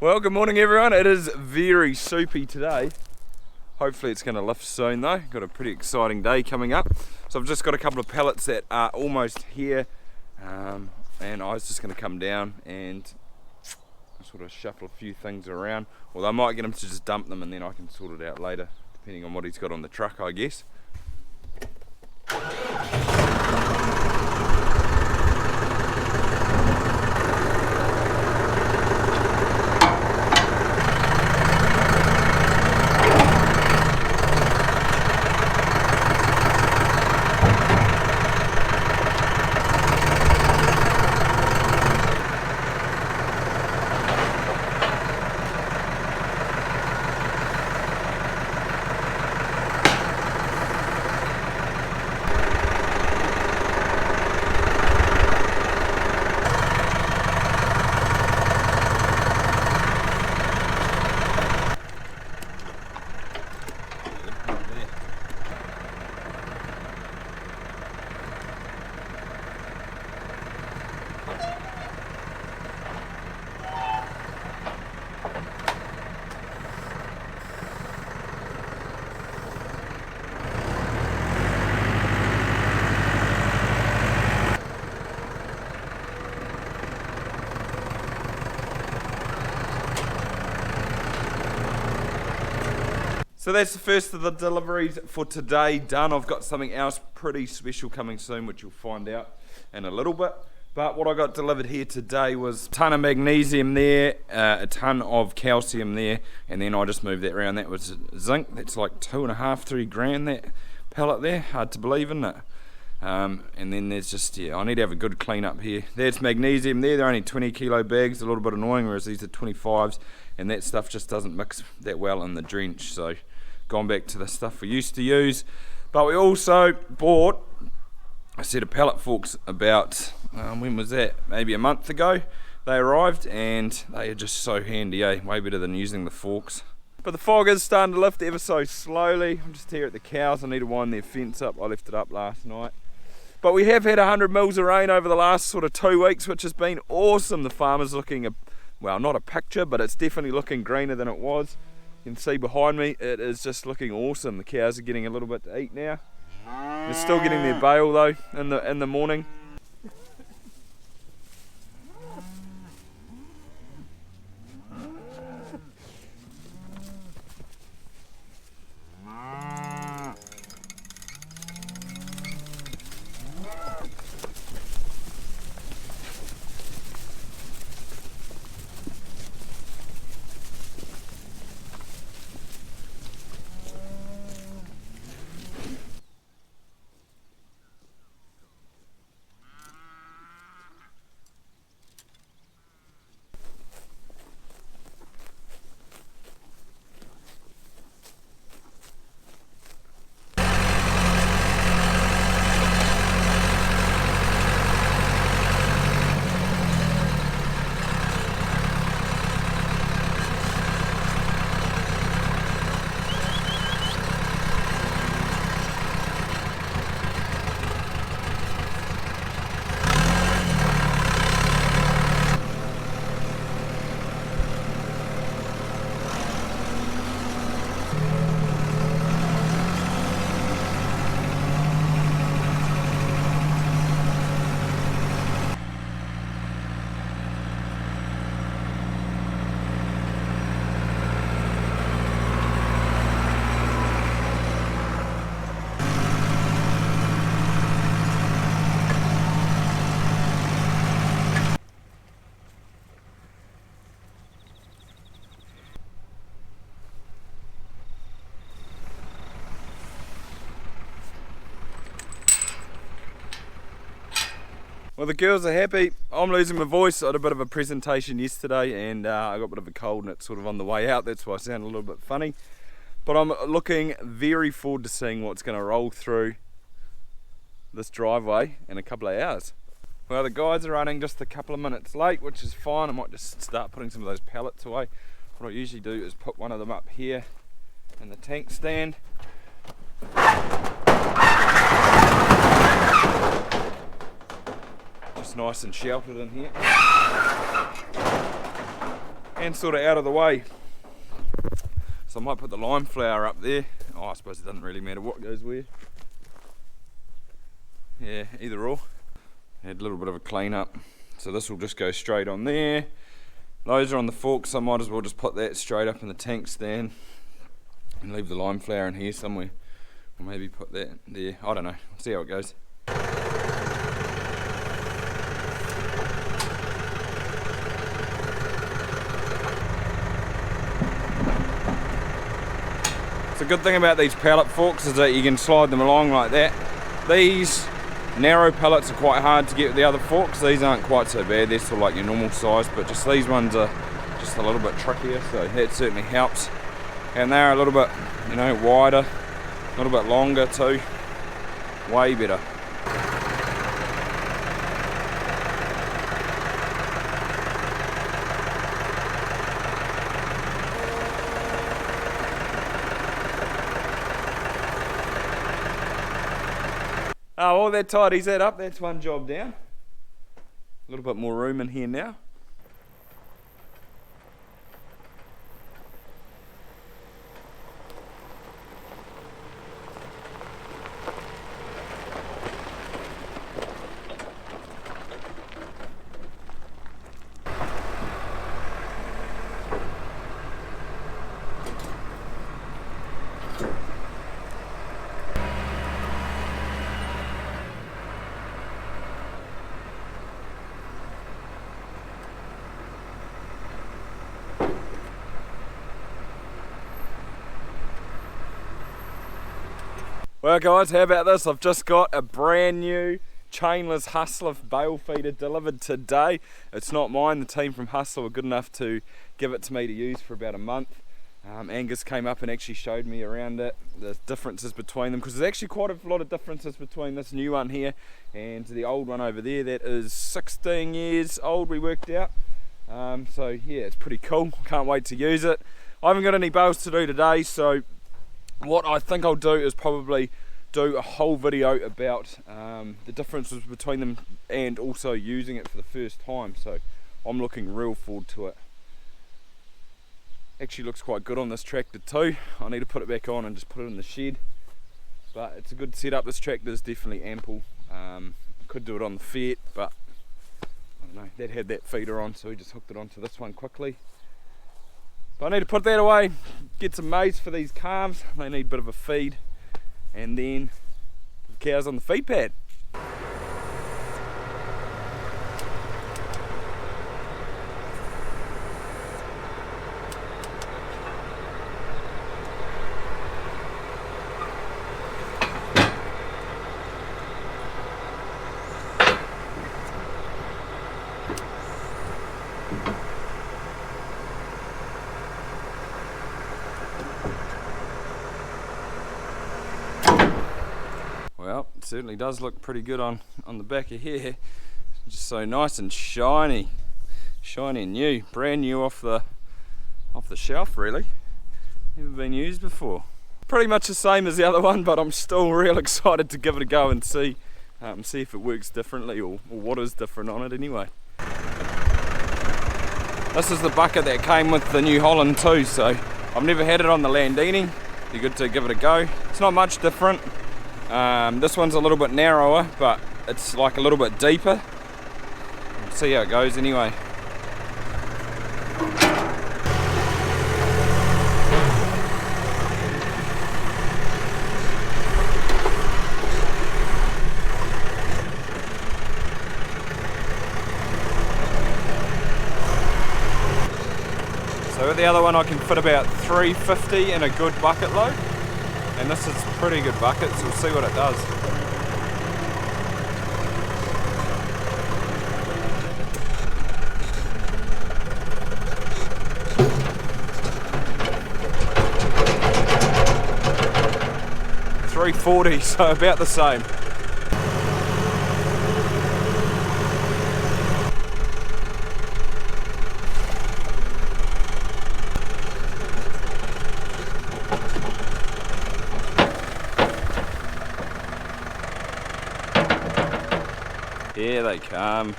Well, good morning everyone. It is very soupy today. Hopefully it's going to lift soon though. Got a pretty exciting day coming up. So I've just got a couple of pellets that are almost here, and I was just going to come down and sort of shuffle a few things around. Although I might get him to just dump them and then I can sort it out later, depending on what he's got on the truck, I guess. So that's the first of the deliveries for today done. I've got something else pretty special coming soon, which you'll find out in a little bit. But what I got delivered here today was a ton of magnesium there, a ton of calcium there, and then I just moved that around. That was zinc. That's like 2.5, 3 grand, that pellet there. Hard to believe, isn't it? And then there's just, I need to have a good clean up here. There's magnesium there. They're only 20 kilo bags, a little bit annoying, whereas these are 25s, and that stuff just doesn't mix that well in the drench. So gone back to the stuff we used to use. But we also bought a set of pellet forks about, when was that? Maybe a month ago. They arrived and they are just so handy, way better than using the forks. But the fog is starting to lift ever so slowly. I'm just here at the cows. I need to wind their fence up. I left it up last night. But we have had 100 mils of rain over the last sort of 2 weeks, which has been awesome. The farmer's looking, well, not a picture, but it's definitely looking greener than it was. You can see behind me, it is just looking awesome. The cows are getting a little bit to eat now. They're still getting their bale though in the morning. Well, the girls are happy. I'm losing my voice. I had a bit of a presentation yesterday and I got a bit of a cold and it's sort of on the way out. That's why I sound a little bit funny. But I'm looking very forward to seeing what's going to roll through this driveway in a couple of hours. Well, the guys are running just a couple of minutes late, which is fine. I might just start putting some of those pellets away. What I usually do is put one of them up here in the tank stand. Just nice and sheltered in here. and sort of out of the way. So I might put the lime flour up there. Oh, I suppose it doesn't really matter what goes where. Yeah, either or. Add a little bit of a clean up. So this will just go straight on there. Those are on the forks, so I might as well just put that straight up in the tank stand and leave the lime flour in here somewhere. Or maybe put that there. I don't know. We'll see how it goes. So the good thing about these pellet forks is that you can slide them along like that. These narrow pellets are quite hard to get with the other forks. These aren't quite so bad, they're sort of like your normal size, but just these ones are just a little bit trickier, so that certainly helps. And they're a little bit, you know, wider, a little bit longer too. Way better. Oh, well, that tidies that up. That's one job down. A little bit more room in here now. Well guys, how about this? I've just got a brand new chainless Hustler bale feeder delivered today. It's not mine, the team from Hustler were good enough to give it to me to use for about a month. Angus came up and actually showed me around it, the differences between them, because there's actually quite a lot of differences between this new one here and the old one over there that is 16 years old, we worked out. So yeah, it's pretty cool, can't wait to use it. I haven't got any bales to do today, so what I think I'll do is probably do a whole video about the differences between them and also using it for the first time, so I'm looking real forward to it. Actually looks quite good on this tractor too. I need to put it back on and just put it in the shed, but it's a good setup. This tractor is definitely ample. Could do it on the Fiat, but I don't know, that had that feeder on, so we just hooked it onto this one quickly. But I need to put that away, get some maize for these calves. They need a bit of a feed, and then the cows on the feed pad. Well, it certainly does look pretty good on the back of here. Just so nice and shiny and new, brand new off the shelf really. Never been used before. Pretty much the same as the other one, but I'm still real excited to give it a go and see if it works differently or what is different on it anyway. This is the bucket that came with the New Holland too, so I've never had it on the Landini. Be good to give it a go. It's not much different. This one's a little bit narrower, but it's like a little bit deeper. We'll see how it goes anyway. So with the other one I can fit about 350 in a good bucket load. And this is pretty good bucket, so we'll see what it does. $340, so about the same. Here they come.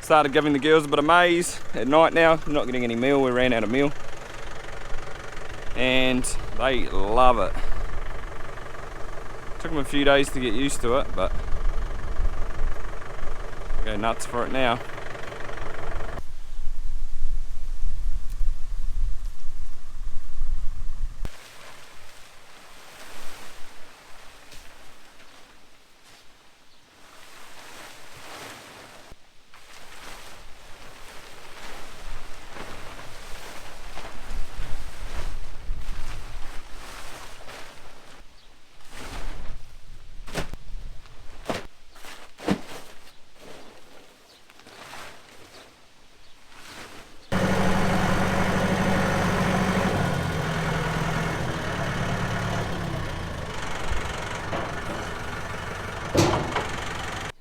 So started giving the girls a bit of maize at night now. I'm not getting any meal, we ran out of meal. And they love it. Took them a few days to get used to it, but they go nuts for it now.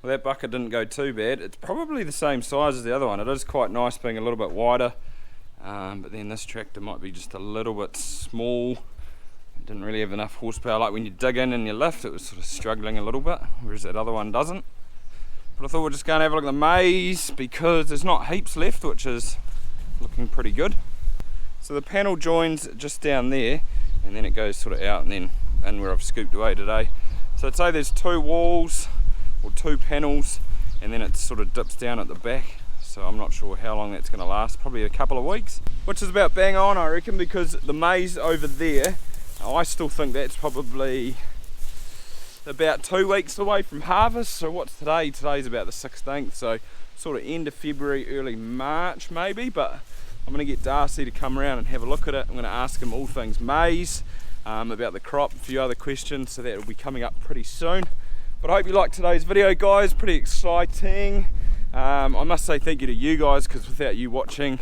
Well, that bucket didn't go too bad. It's probably the same size as the other one. It is quite nice being a little bit wider, but then this tractor might be just a little bit small. It didn't really have enough horsepower. Like when you dig in and you lift, it was sort of struggling a little bit, whereas that other one doesn't. But I thought we'd just go and have a look at the maize because there's not heaps left, which is looking pretty good. So the panel joins just down there, and then it goes sort of out and then in where I've scooped away today. So I'd say there's 2 walls or 2 panels, and then it sort of dips down at the back, so I'm not sure how long that's going to last, probably a couple of weeks, which is about bang on I reckon, because the maize over there, I still think that's probably about 2 weeks away from harvest. So what's today? Today's about the 16th, so sort of end of February, early March maybe, but I'm going to get Darcy to come around and have a look at it. I'm going to ask him all things maize, about the crop, a few other questions, so that will be coming up pretty soon. But I hope you liked today's video, guys. Pretty exciting. I must say thank you to you guys, because without you watching,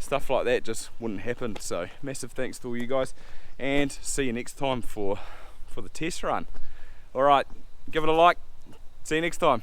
stuff like that just wouldn't happen. So massive thanks to all you guys, and see you next time for the test run. All right, give it a like. See you next time.